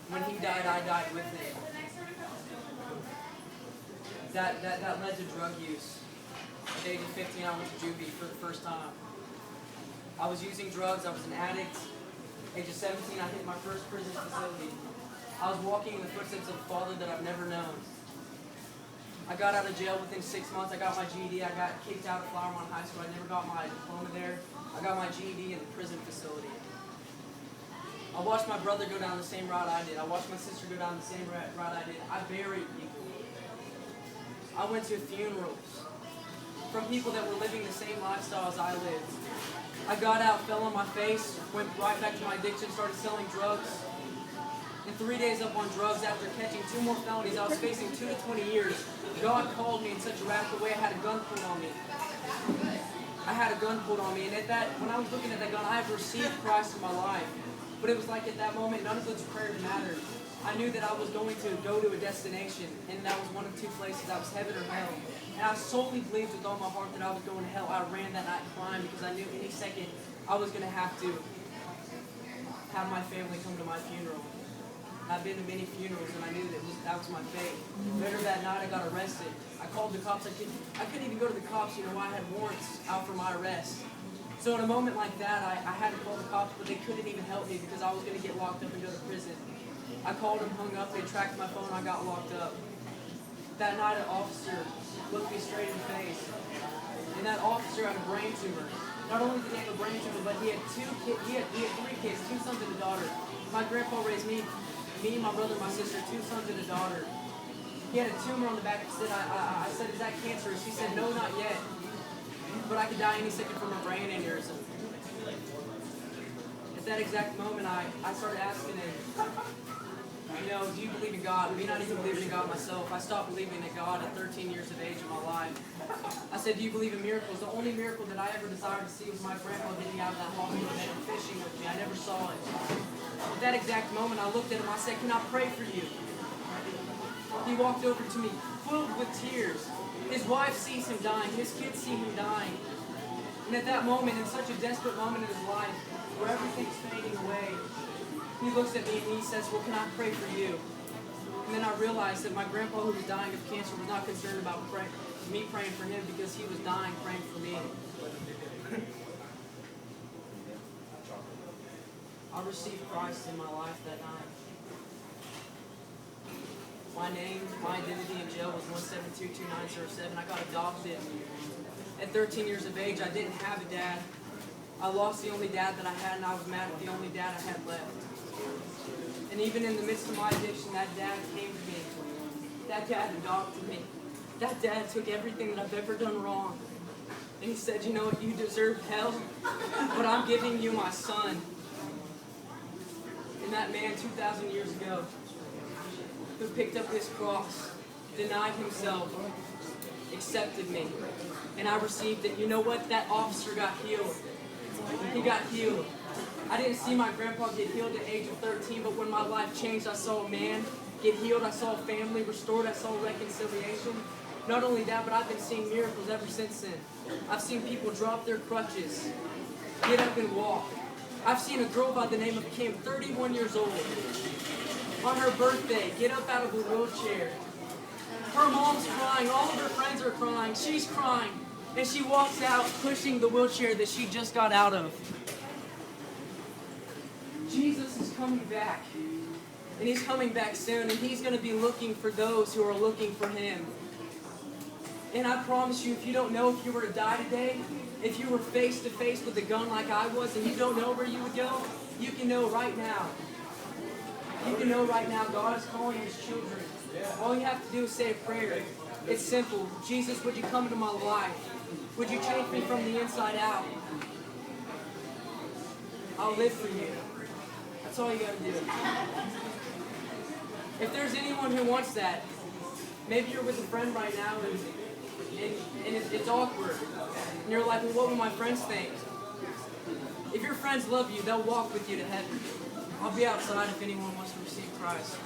When he died, I died with him. That led to drug use. At the age of 15, I went to juvie for the first time. I was using drugs. I was an addict. Age of 17, I hit my first prison facility. I was walking in the footsteps of a father that I've never known. I got out of jail within 6 months. I got my GED. I got kicked out of Flower Mound High School. I never got my diploma there. I got my GED in the prison facility. I watched my brother go down the same route I did. I watched my sister go down the same route I did. I buried people. I went to funerals from people that were living the same lifestyle as I lived. I got out, fell on my face, went right back to my addiction, started selling drugs. And 3 days up on drugs, after catching 2 more felonies, I was facing 2 to 20 years. God called me in such a radical way. I had a gun pulled on me. And at that, when I was looking at that gun, I had received Christ in my life. But it was like at that moment, none of those prayers mattered. I knew that I was going to go to a destination, and that was one of 2 places. That was heaven or hell. And I solely believed with all my heart that I was going to hell. I ran that night crying because I knew any second I was going to have my family come to my funeral. I've been to many funerals, and I knew that was my fate. Later that night, I got arrested. I called the cops. I couldn't even go to the cops. I had warrants out for my arrest. So in a moment like that, I had to call the cops, but they couldn't even help me because I was going to get locked up and go to prison. I called them, hung up, they tracked my phone, I got locked up. That night, an officer looked me straight in the face. And that officer had a brain tumor. Not only did he have a brain tumor, but he had 3 kids, 2 sons and a daughter. My grandpa raised me, my brother, my sister, 2 sons and a daughter. He had a tumor on the back. I said, is that cancerous? He said, no, not yet. But I could die any second from a brain aneurysm. At that exact moment, I started asking him, do you believe in God? Me not even believing in God myself. I stopped believing in God at 13 years of age in my life. I said, do you believe in miracles? The only miracle that I ever desired to see was my grandpa getting out of that hospital and fishing with me. I never saw it. At that exact moment, I looked at him. I said, can I pray for you? He walked over to me, filled with tears. His wife sees him dying. His kids see him dying. And at that moment, in such a desperate moment in his life, where everything's fading away, he looks at me and he says, well, can I pray for you? And then I realized that my grandpa, who was dying of cancer, was not concerned about me praying for him because he was dying praying for me. I received Christ in my life that night. My name, my identity in jail was 1722907. I got adopted. At 13 years of age, I didn't have a dad. I lost the only dad that I had, and I was mad at the only dad I had left. And even in the midst of my addiction, that dad came to me. That dad adopted me. That dad took everything that I've ever done wrong. And he said, you know what, you deserve hell, but I'm giving you my son. And that man 2,000 years ago, who picked up this cross, denied himself, accepted me. And I received it. You know what? That officer got healed. He got healed. I didn't see my grandpa get healed at the age of 13, but when my life changed, I saw a man get healed. I saw a family restored. I saw reconciliation. Not only that, but I've been seeing miracles ever since then. I've seen people drop their crutches, get up and walk. I've seen a girl by the name of Kim, 31 years old, on her birthday, get up out of a wheelchair. Her mom's crying, all of her friends are crying, she's crying, and she walks out pushing the wheelchair that she just got out of. Jesus is coming back, and he's coming back soon, and he's going to be looking for those who are looking for him. And I promise you, if you don't know if you were to die today, if you were face to face with a gun like I was, and you don't know where you would go, you can know right now. You can know right now God is calling his children. All you have to do is say a prayer. It's simple. Jesus, would you come into my life? Would you change me from the inside out? I'll live for you. That's all you got to do. If there's anyone who wants that, maybe you're with a friend right now and it's awkward. And you're like, well, what will my friends think? If your friends love you, they'll walk with you to heaven. I'll be outside if anyone wants to receive Christ.